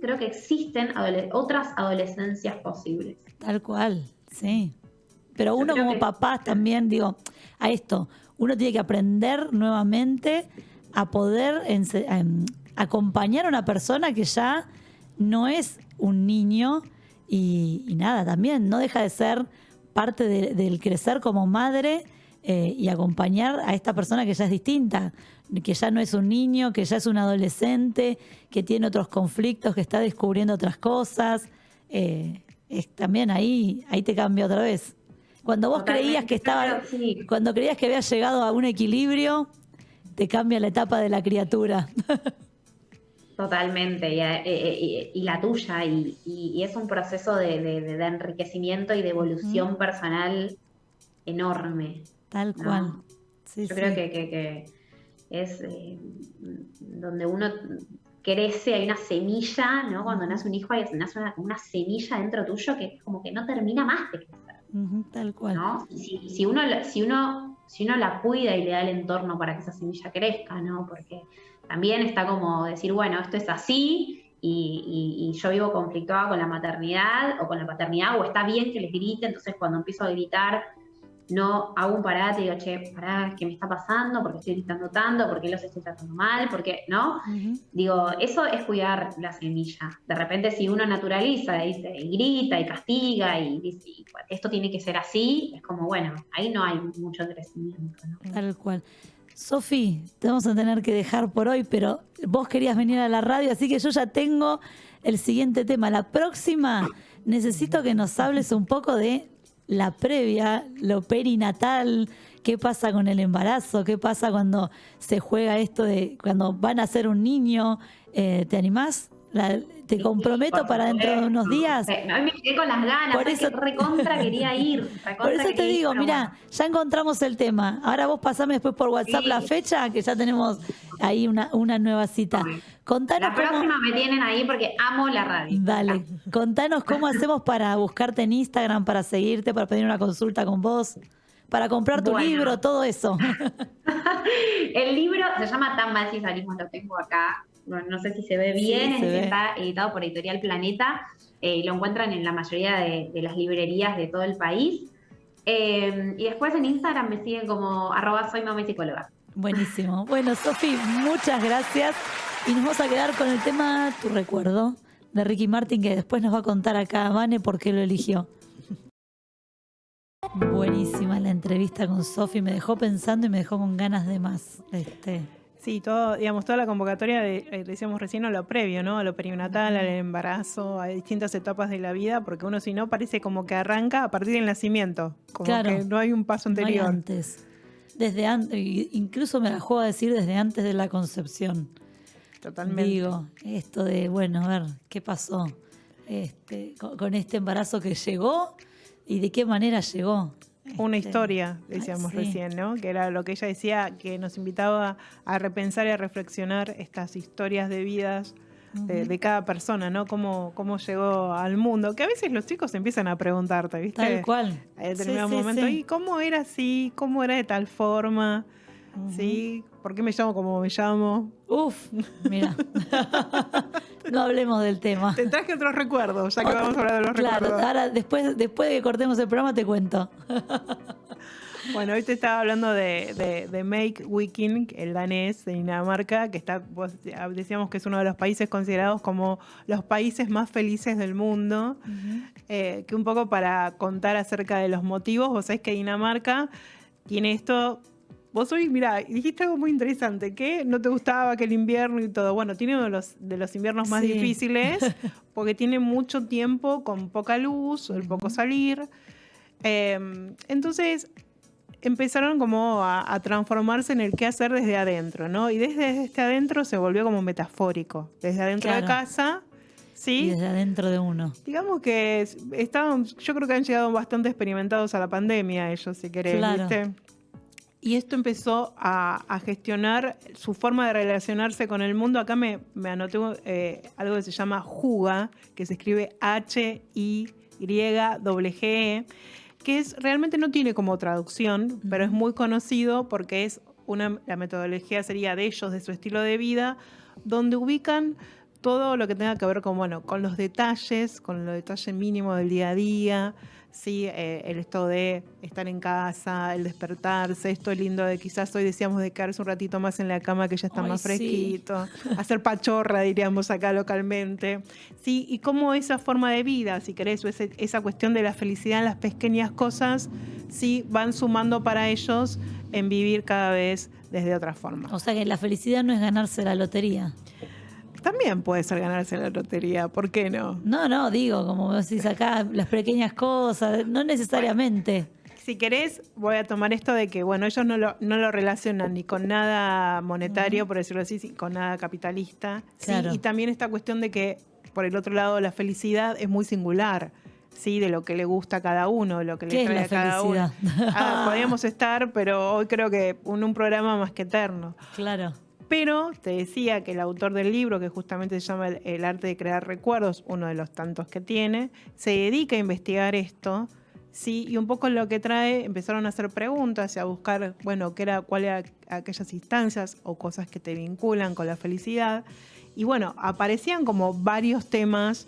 otras adolescencias posibles. Tal cual, sí. Pero uno como papás también, digo, a esto, uno tiene que aprender nuevamente a poder acompañar a una persona que ya no es un niño y nada, también no deja de ser parte del crecer como madre y acompañar a esta persona que ya es distinta, que ya no es un niño, que ya es un adolescente, que tiene otros conflictos, que está descubriendo otras cosas. También ahí te cambia otra vez. Cuando vos creías que cuando creías que habías llegado a un equilibrio, te cambia la etapa de la criatura. Totalmente, y la tuya, y es un proceso de enriquecimiento y de evolución personal enorme. Tal ¿no? cual. Sí, Yo creo que es donde uno crece, hay una semilla, ¿no? Cuando nace un hijo, nace una semilla dentro tuyo que es como que no termina más de crecer. Tal cual. ¿No? Si uno la cuida y le da el entorno para que esa semilla crezca, ¿no? Porque también está como decir, bueno, esto es así y yo vivo conflictuada con la maternidad o con la paternidad, o está bien que les grite, entonces cuando empiezo a gritar no hago un parate y digo, che, pará, ¿qué me está pasando? ¿Por qué estoy gritando tanto? ¿Por qué los estoy tratando mal? ¿Por qué? ¿No? Digo, eso es cuidar la semilla. De repente si uno naturaliza y grita y castiga y dice, esto tiene que ser así, es como, bueno, ahí no hay mucho crecimiento, ¿no? Tal cual. Sofi, te vamos a tener que dejar por hoy, pero vos querías venir a la radio, así que yo ya tengo el siguiente tema. La próxima necesito que nos hables un poco de la previa, lo perinatal, qué pasa con el embarazo, qué pasa cuando se juega esto de cuando van a ser un niño. ¿Te animás? Te comprometo para dentro de unos días. No, me quedé con las ganas, por eso recontra quería ir. Por eso te digo, mira, ya encontramos el tema. Ahora vos pasame después por WhatsApp la fecha, que ya tenemos ahí una nueva cita. Contanos la próxima me tienen ahí porque amo la radio. Dale, contanos cómo hacemos para buscarte en Instagram, para seguirte, para pedir una consulta con vos, para comprar tu libro, todo eso. El libro se llama Tan mal si salimos, lo tengo acá. No sé si se ve bien, sí, está editado por Editorial Planeta, lo encuentran en la mayoría de las librerías de todo el país. Y después en Instagram me siguen como @soymamapsicóloga. Buenísimo. Bueno, Sofi, muchas gracias. Y nos vamos a quedar con el tema Tu Recuerdo de Ricky Martin, que después nos va a contar acá Vane por qué lo eligió. Buenísima la entrevista con Sofi, me dejó pensando y me dejó con ganas de más. Sí, todo, digamos, toda la convocatoria decíamos recién, a lo previo, ¿no? A lo perinatal, al embarazo, a distintas etapas de la vida, porque uno si no parece como que arranca a partir del nacimiento, como claro, que no hay un paso anterior. No hay antes. Desde antes, incluso me la juego a decir desde antes de la concepción. Totalmente. Digo, esto de, bueno, a ver, ¿qué pasó con este embarazo que llegó y de qué manera llegó? Una historia, decíamos recién, ¿no? Que era lo que ella decía, que nos invitaba a repensar y a reflexionar estas historias de vidas de cada persona, ¿no? Cómo llegó al mundo. Que a veces los chicos empiezan a preguntarte, ¿viste? Tal cual. En determinado momento, ¿y cómo era así? ¿Cómo era de tal forma? ¿Sí? ¿Por qué me llamo como me llamo? Uf, mira. No hablemos del tema. Te traje otros recuerdos, ya que vamos a hablar de los recuerdos. Claro, ahora después de que cortemos el programa te cuento. Bueno, hoy te estaba hablando de Make Viking, el danés de Dinamarca, que decíamos que es uno de los países considerados como los países más felices del mundo, que un poco para contar acerca de los motivos, vos sabés que Dinamarca tiene esto. Vos hoy, mirá, dijiste algo muy interesante, que no te gustaba que el invierno y todo. Bueno, tiene uno de los inviernos más difíciles, porque tiene mucho tiempo con poca luz, el poco salir. Entonces empezaron como a transformarse en el qué hacer desde adentro, ¿no? Y desde adentro se volvió como metafórico. Desde adentro de casa, ¿sí? Y desde adentro de uno. Digamos que yo creo que han llegado bastante experimentados a la pandemia ellos, si querés, ¿viste? Y esto empezó a gestionar su forma de relacionarse con el mundo. Acá me anoté algo que se llama Hygge, que se escribe Hygge, que realmente no tiene como traducción, pero es muy conocido porque es la metodología sería de ellos, de su estilo de vida, donde ubican todo lo que tenga que ver con los detalles, con los detalles mínimos del día a día, ¿sí? El esto de estar en casa, el despertarse, esto lindo de quizás hoy decíamos de quedarse un ratito más en la cama que ya está más fresquito, hacer pachorra, diríamos acá localmente, ¿sí? Y cómo esa forma de vida, si querés, esa cuestión de la felicidad en las pequeñas cosas, sí, van sumando para ellos en vivir cada vez desde otra forma. O sea que la felicidad no es ganarse la lotería. También puede ser ganarse la lotería, ¿por qué no? No, digo, como decís acá, las pequeñas cosas, no necesariamente. Bueno, si querés, voy a tomar esto de que, ellos no lo relacionan ni con nada monetario, por decirlo así, con nada capitalista. Claro. ¿Sí? Y también esta cuestión de que, por el otro lado, la felicidad es muy singular, ¿sí? De lo que le gusta a cada uno, de lo que le trae a cada uno. Podríamos estar, pero hoy creo que un programa más que eterno. Claro. Pero te decía que el autor del libro, que justamente se llama El arte de crear recuerdos, uno de los tantos que tiene, se dedica a investigar esto, ¿sí? Y un poco lo que trae, empezaron a hacer preguntas y a buscar, cuáles eran aquellas instancias o cosas que te vinculan con la felicidad. Y aparecían como varios temas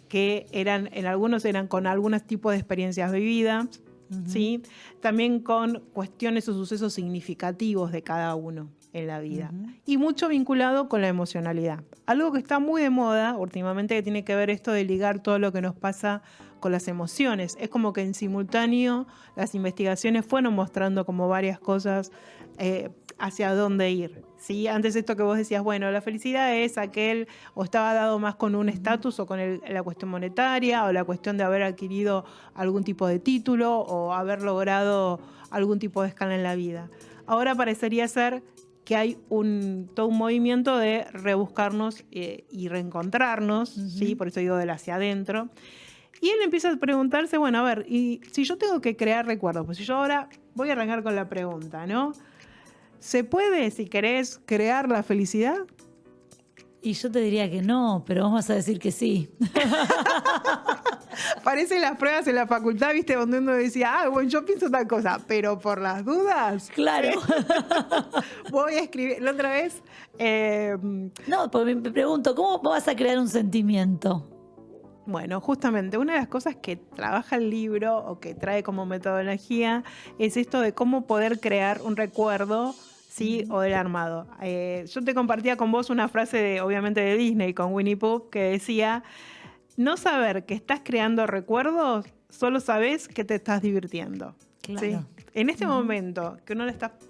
que en algunos eran con algunos tipos de experiencias vividas, ¿sí? También con cuestiones o sucesos significativos de cada uno en la vida. Y mucho vinculado con la emocionalidad. Algo que está muy de moda últimamente, que tiene que ver esto de ligar todo lo que nos pasa con las emociones. Es como que en simultáneo las investigaciones fueron mostrando como varias cosas hacia dónde ir, ¿sí? Antes esto que vos decías, la felicidad es aquel, o estaba dado más con un estatus o con la cuestión monetaria, o la cuestión de haber adquirido algún tipo de título o haber logrado algún tipo de escala en la vida. Ahora parecería ser que hay todo un movimiento de rebuscarnos y reencontrarnos, ¿sí? Por eso digo del hacia adentro. Y él empieza a preguntarse, y si yo tengo que crear recuerdos, pues si yo ahora voy a arrancar con la pregunta, ¿no? ¿Se puede, si querés, crear la felicidad? Y yo te diría que no, pero vamos a decir que sí. Parecen las pruebas en la facultad, ¿viste? Donde uno decía, yo pienso tal cosa, pero por las dudas. Claro. Voy a escribir. La otra vez. No, porque me pregunto, ¿cómo vas a crear un sentimiento? Bueno, justamente una de las cosas que trabaja el libro o que trae como metodología es esto de cómo poder crear un recuerdo ¿sí? O del armado. Yo te compartía con vos una frase, obviamente, de Disney, con Winnie Pooh, que decía, no saber que estás creando recuerdos, solo sabes que te estás divirtiendo. Claro. ¿Sí? En este momento que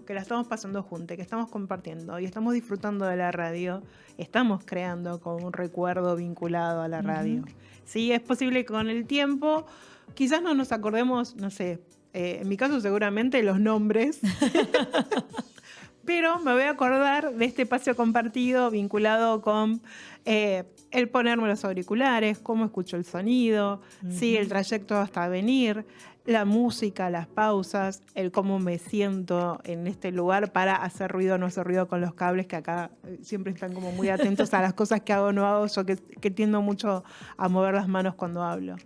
que la estamos pasando juntos, que estamos compartiendo y estamos disfrutando de la radio, estamos creando con un recuerdo vinculado a la radio. Sí, es posible que con el tiempo quizás no nos acordemos, no sé, en mi caso seguramente los nombres, pero me voy a acordar de este espacio compartido vinculado con el ponerme los auriculares, cómo escucho el sonido, sí, el trayecto hasta venir, la música, las pausas, el cómo me siento en este lugar para hacer ruido o no hacer ruido con los cables, que acá siempre están como muy atentos a las cosas que hago o no hago, yo que tiendo mucho a mover las manos cuando hablo.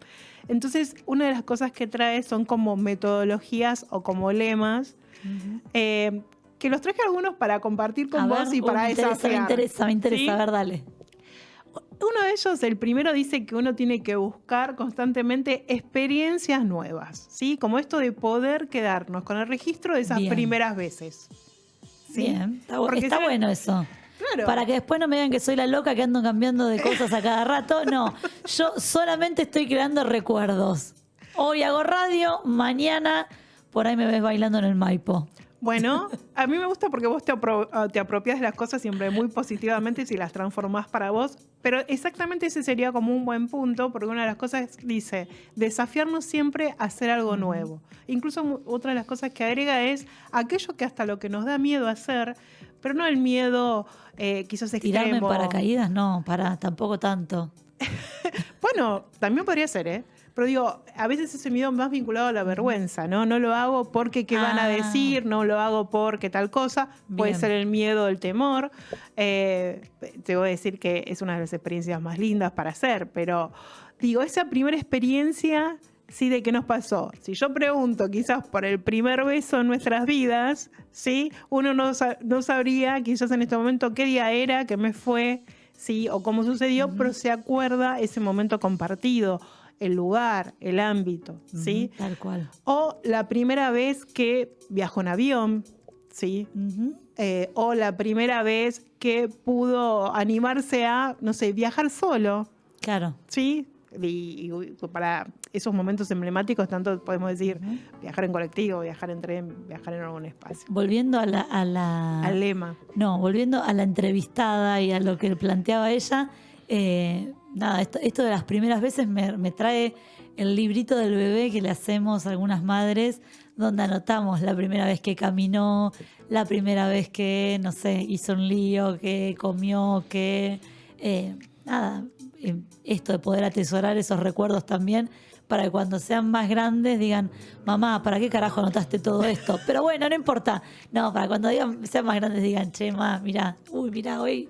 Entonces, una de las cosas que trae son como metodologías o como lemas, que los traje algunos para compartir con vos y para desafiar. Me interesa, ¿sí? A ver, dale. Uno de ellos, el primero, dice que uno tiene que buscar constantemente experiencias nuevas, ¿sí? Como esto de poder quedarnos con el registro de esas primeras veces. ¿Sí? Bien, está bueno eso. Claro. Para que después no me digan que soy la loca que ando cambiando de cosas a cada rato. No, yo solamente estoy creando recuerdos. Hoy hago radio, mañana por ahí me ves bailando en el Maipo. Bueno, a mí me gusta porque vos te apropias de las cosas siempre muy positivamente y si las transformás para vos. Pero exactamente ese sería como un buen punto, porque una de las cosas dice, desafiarnos siempre a hacer algo nuevo. Incluso otra de las cosas que agrega es aquello que hasta lo que nos da miedo hacer, pero no el miedo quizás extremo. Tirarme en paracaídas, no, tampoco tanto. Bueno, también podría ser, ¿eh? Pero digo, a veces ese miedo más vinculado a la vergüenza, ¿no? No lo hago porque qué van a decir, no lo hago porque tal cosa. Puede ser el miedo, el temor. Te voy a decir que es una de las experiencias más lindas para hacer, pero digo, esa primera experiencia, sí, ¿de qué nos pasó? Si yo pregunto quizás por el primer beso en nuestras vidas, ¿sí? Uno no sabría quizás en este momento qué día era, qué mes fue, ¿sí? O cómo sucedió, pero se acuerda ese momento compartido, el lugar, el ámbito, ¿sí? Tal cual. O la primera vez que viajó en avión, ¿sí? O la primera vez que pudo animarse a, no sé, viajar solo. Claro. ¿Sí? Y para esos momentos emblemáticos, tanto podemos decir viajar en colectivo, viajar en tren, viajar en algún espacio. Volviendo al lema. No, volviendo a la entrevistada y a lo que planteaba ella, nada, esto de las primeras veces me trae el librito del bebé que le hacemos a algunas madres, donde anotamos la primera vez que caminó, la primera vez que, no sé, hizo un lío, que comió, que... esto de poder atesorar esos recuerdos también, para que cuando sean más grandes digan, mamá, ¿para qué carajo anotaste todo esto? Pero bueno, no importa. No, para cuando sean más grandes digan, che, ma, mirá, hoy...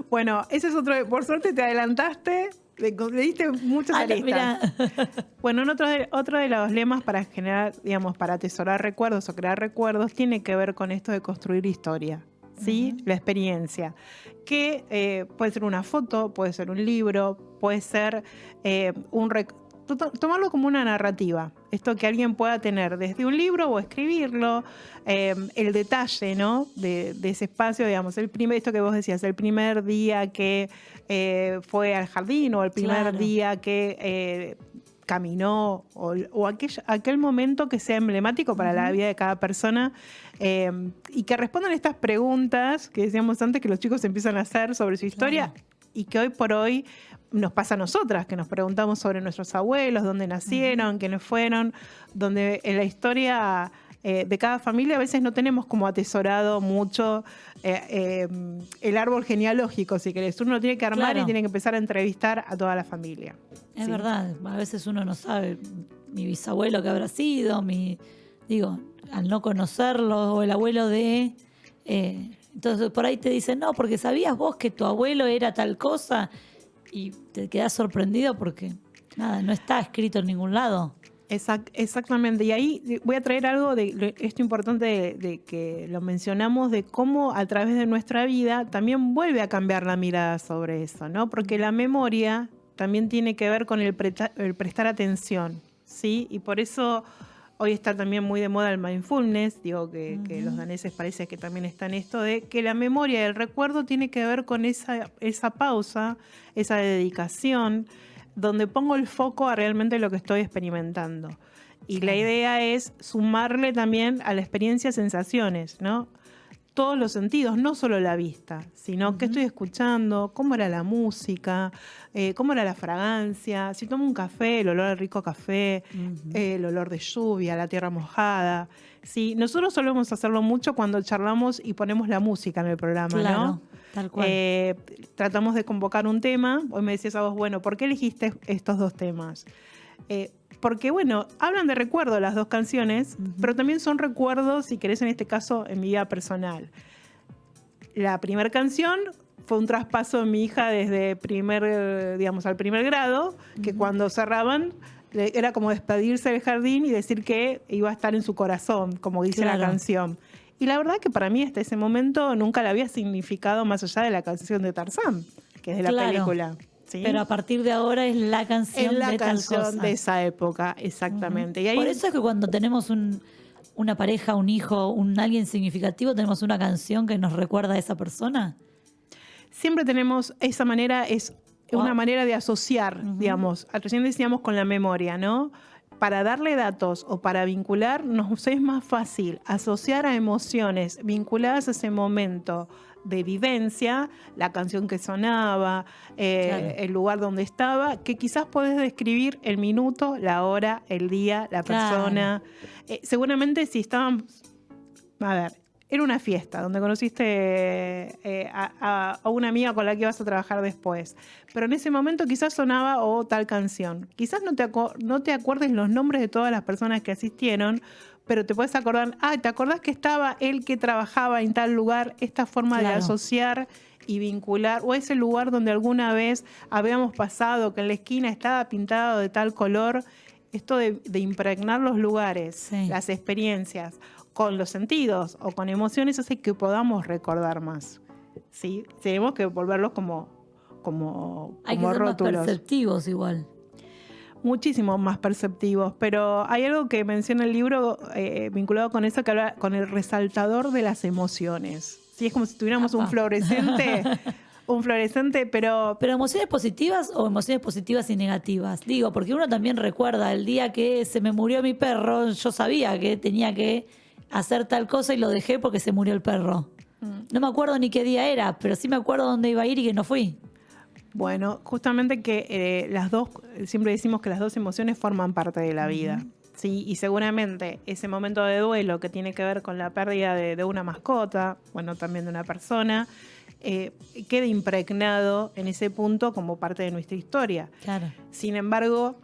Bueno, ese es otro, por suerte te adelantaste, le diste muchas aristas. Bueno, otro de los lemas para generar, digamos, para atesorar recuerdos o crear recuerdos tiene que ver con esto de construir historia, ¿sí? La experiencia, que puede ser una foto, puede ser un libro, puede ser tomarlo como una narrativa, esto que alguien pueda tener desde un libro o escribirlo, el detalle, ¿no? de ese espacio, digamos, esto que vos decías, el primer día que fue al jardín o el primer día que caminó o aquel momento que sea emblemático para la vida de cada persona y que respondan estas preguntas que decíamos antes que los chicos empiezan a hacer sobre su historia y que hoy por hoy nos pasa a nosotras, que nos preguntamos sobre nuestros abuelos, dónde nacieron, quiénes fueron, donde en la historia de cada familia a veces no tenemos como atesorado mucho el árbol genealógico, si querés. Uno lo tiene que armar y tiene que empezar a entrevistar a toda la familia. Es verdad, a veces uno no sabe mi bisabuelo que habrá sido, al no conocerlo, o el abuelo de... entonces por ahí te dicen, no, porque sabías vos que tu abuelo era tal cosa, y te quedás sorprendido porque nada, no está escrito en ningún lado. Exactamente, y ahí voy a traer algo de esto importante de que lo mencionamos, de cómo a través de nuestra vida también vuelve a cambiar la mirada sobre eso, ¿no? Porque la memoria también tiene que ver con el prestar atención, ¿sí? Y por eso Hoy está también muy de moda el mindfulness, digo que los daneses parece que también están esto de que la memoria y el recuerdo tiene que ver con esa pausa, esa dedicación, donde pongo el foco a realmente lo que estoy experimentando. Y la idea es sumarle también a la experiencia sensaciones, ¿no? Todos los sentidos, no solo la vista, sino qué estoy escuchando, cómo era la música, cómo era la fragancia, si tomo un café, el olor al rico café, el olor de lluvia, la tierra mojada. Sí, nosotros solemos hacerlo mucho cuando charlamos y ponemos la música en el programa, Claro, ¿no? tal cual. Tratamos de convocar un tema. Hoy me decías a vos, bueno, ¿por qué elegiste estos dos temas? Porque, bueno, hablan de recuerdo las dos canciones, pero también son recuerdos, si querés, en este caso, en mi vida personal. La primera canción fue un traspaso en mi hija desde al primer grado, que cuando cerraban era como despedirse del jardín y decir que iba a estar en su corazón, como dice la canción. Y la verdad que para mí hasta ese momento nunca la había significado más allá de la canción de Tarzán, que es de la película. ¿Sí? Pero a partir de ahora es la canción es la de canción tal cosa. de esa época, exactamente. Y ahí, Por eso es que cuando tenemos una pareja, un hijo, alguien significativo, tenemos una canción que nos recuerda a esa persona. siempre tenemos esa manera, es una manera de asociar, digamos. Recién decíamos con la memoria, ¿no? Para darle datos o para vincular, nos es más fácil asociar a emociones vinculadas a ese momento de vivencia, la canción que sonaba, el lugar donde estaba, que quizás podés describir el minuto, la hora, el día, la persona. Seguramente si estaban... A ver, era una fiesta donde conociste a una amiga con la que ibas a trabajar después. Pero en ese momento quizás sonaba tal canción. Quizás no te acuerdes los nombres de todas las personas que asistieron, pero te puedes acordar, ¿te acordás que estaba él que trabajaba en tal lugar? Esta forma de asociar y vincular, o ese lugar donde alguna vez habíamos pasado, que en la esquina estaba pintado de tal color. Esto de impregnar los lugares, las experiencias, con los sentidos o con emociones, hace que podamos recordar más. ¿Sí? Tenemos que volverlos como Hay que ser rótulos. más perceptivos igual. Muchísimo más perceptivos, pero hay algo que menciona el libro vinculado con eso, que habla con el resaltador de las emociones. ¿Sí? Es como si tuviéramos un fluorescente, pero... ¿Pero emociones positivas o emociones positivas y negativas? Digo, porque uno también recuerda el día que se me murió mi perro, yo sabía que tenía que hacer tal cosa y lo dejé porque se murió el perro. No me acuerdo ni qué día era, pero sí me acuerdo dónde iba a ir y que no fui. Bueno, justamente que las dos, siempre decimos que las dos emociones forman parte de la vida. Sí, y seguramente ese momento de duelo que tiene que ver con la pérdida de una mascota, bueno, también de una persona, quede impregnado en ese punto como parte de nuestra historia. Claro. Sin embargo,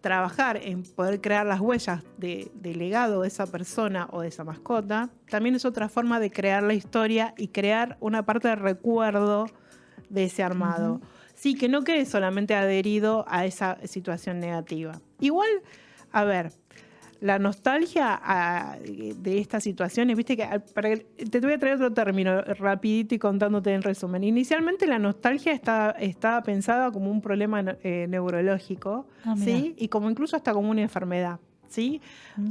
trabajar en poder crear las huellas de legado de esa persona o de esa mascota, también es otra forma de crear la historia y crear una parte de recuerdo de ese armado. Sí, que no quede solamente adherido a esa situación negativa. Igual, a ver, la nostalgia de estas situaciones, viste que te voy a traer otro término rapidito y contándote en resumen. Inicialmente la nostalgia estaba pensada como un problema neurológico, ¿sí? Y como incluso hasta como una enfermedad, ¿sí?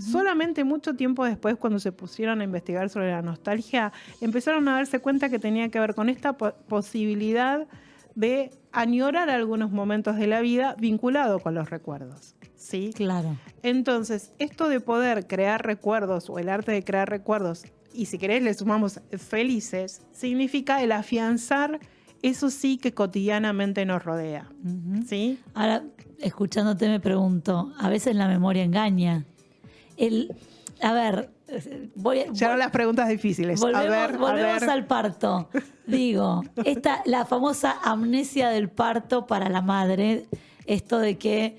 Solamente mucho tiempo después, cuando se pusieron a investigar sobre la nostalgia, empezaron a darse cuenta que tenía que ver con esta posibilidad de añorar algunos momentos de la vida vinculado con los recuerdos. ¿Sí? Claro. Entonces, esto de poder crear recuerdos o el arte de crear recuerdos, y si querés le sumamos felices, significa el afianzar eso sí que cotidianamente nos rodea. ¿Sí? Ahora, escuchándote me pregunto, a veces la memoria engaña. A ver, Llegaron las preguntas difíciles. Volvemos al parto. Digo, la famosa amnesia del parto para la madre, esto de que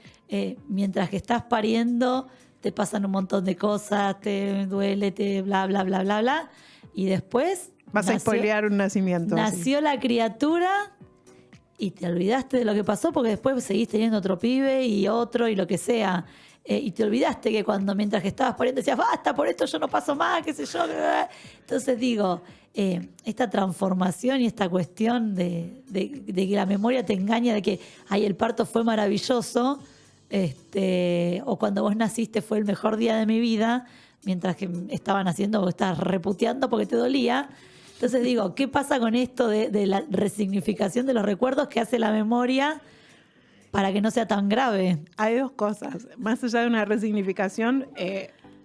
mientras que estás pariendo te pasan un montón de cosas, te duele, te bla, bla, bla, bla, bla, y después... Vas a spoilear un nacimiento. Nació la criatura y te olvidaste de lo que pasó porque después seguís teniendo otro pibe y otro y lo que sea. Y te olvidaste que mientras que estabas pariendo decías, basta, por esto yo no paso más, qué sé yo. Entonces digo, esta transformación y esta cuestión de que la memoria te engaña de que el parto fue maravilloso, O cuando vos naciste fue el mejor día de mi vida, mientras que estaban haciendo, vos estabas reputeando porque te dolía. Entonces digo, ¿qué pasa con esto de la resignificación de los recuerdos que hace la memoria para que no sea tan grave? Hay dos cosas. Más allá de una resignificación,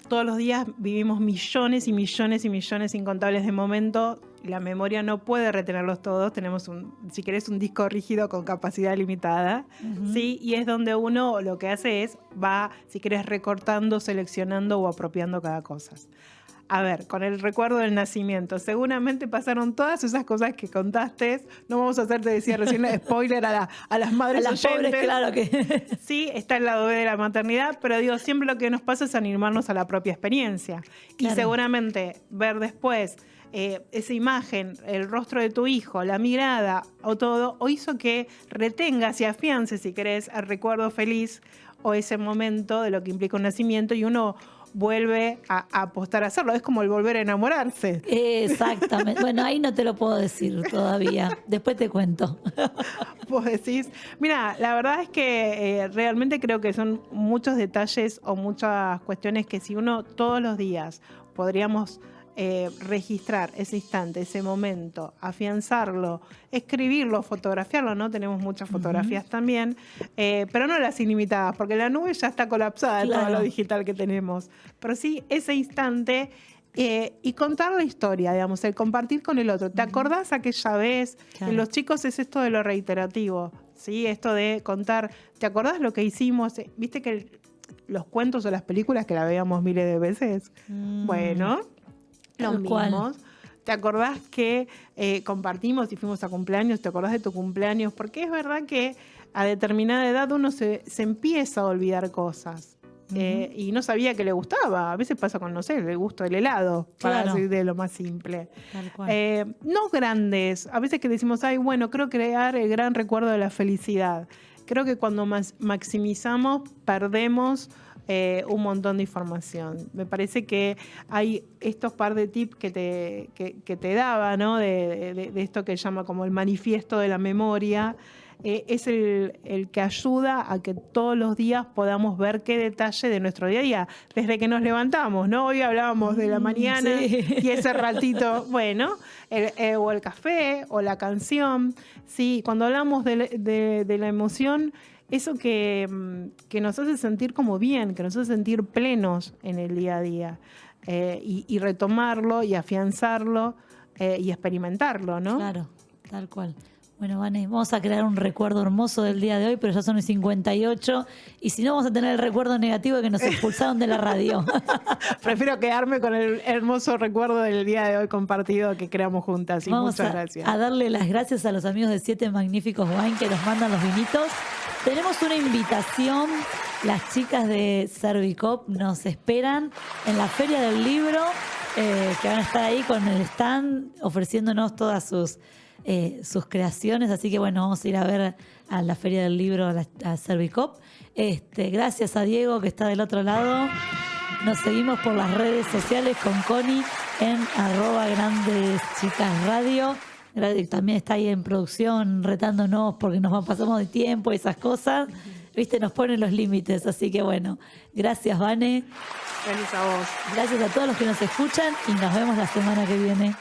todos los días vivimos millones y millones y millones incontables de momentos. La memoria no puede retenerlos todos. Tenemos, si querés, un disco rígido con capacidad limitada. ¿Sí? Y es donde uno lo que hace es va, si querés, recortando, seleccionando o apropiando cada cosa. A ver, con el recuerdo del nacimiento, seguramente pasaron todas esas cosas que contaste. No vamos a hacer, te decía recién, spoiler a las madres a las oyentes. pobres, claro que... Sí, está el lado B de la maternidad, pero digo, siempre lo que nos pasa es animarnos a la propia experiencia. Claro. Y seguramente ver después esa imagen, el rostro de tu hijo, la mirada o todo, o hizo que retengas y afiances, si querés, el recuerdo feliz o ese momento de lo que implica un nacimiento, y uno vuelve a apostar a hacerlo. Es como el volver a enamorarse. Exactamente. Bueno, ahí no te lo puedo decir todavía. Después te cuento. Vos decís. Mira, la verdad es que realmente creo que son muchos detalles o muchas cuestiones que si uno todos los días podríamos registrar ese instante, ese momento, afianzarlo, escribirlo, fotografiarlo, ¿no? Tenemos muchas fotografías también, pero no las ilimitadas, porque la nube ya está colapsada de todo lo digital que tenemos. Pero sí, ese instante y contar la historia, digamos, el compartir con el otro. ¿Te acordás aquella vez? Claro. En los chicos es esto de lo reiterativo, ¿sí? Esto de contar, ¿te acordás lo que hicimos? ¿Viste que los cuentos o las películas que la veíamos miles de veces? Bueno, los mismos. ¿Te acordás que compartimos y fuimos a cumpleaños? ¿Te acordás de tu cumpleaños? Porque es verdad que a determinada edad uno se empieza a olvidar cosas. Y no sabía que le gustaba. A veces pasa con, no sé, el gusto del helado, para decir de lo más simple. Tal cual. No grandes. A veces que decimos, ay, bueno, creo crear el gran recuerdo de la felicidad. Creo que cuando maximizamos, perdemos un montón de información. Me parece que hay estos par de tips que te daba, ¿no? De esto que llama como el manifiesto de la memoria. Es el que ayuda a que todos los días podamos ver qué detalle de nuestro día a día, desde que nos levantamos, ¿no? Hoy hablábamos de la mañana y ese ratito, bueno, o el café o la canción, sí, cuando hablamos de la emoción, eso que nos hace sentir como bien, que nos hace sentir plenos en el día a día, y retomarlo y afianzarlo y experimentarlo, ¿no? Claro, tal cual. Bueno, Vane, vamos a crear un recuerdo hermoso del día de hoy, pero ya son las 58, y si no vamos a tener el recuerdo negativo de que nos expulsaron de la radio. Prefiero quedarme con el hermoso recuerdo del día de hoy compartido que creamos juntas, y muchas gracias. A darle las gracias a los amigos de 7 Magníficos Wine que nos mandan los vinitos. Tenemos una invitación, las chicas de Servicop nos esperan en la Feria del Libro, que van a estar ahí con el stand ofreciéndonos todas sus creaciones, así que bueno, vamos a ir a ver a la Feria del Libro a Servicop. Gracias a Diego que está del otro lado. Nos seguimos por las redes sociales con Connie en @grandeschicasradio. También está ahí en producción retándonos porque nos pasamos de tiempo y esas cosas. Viste, nos ponen los límites, así que bueno, gracias Vane. Gracias a vos. Gracias a todos los que nos escuchan y nos vemos la semana que viene.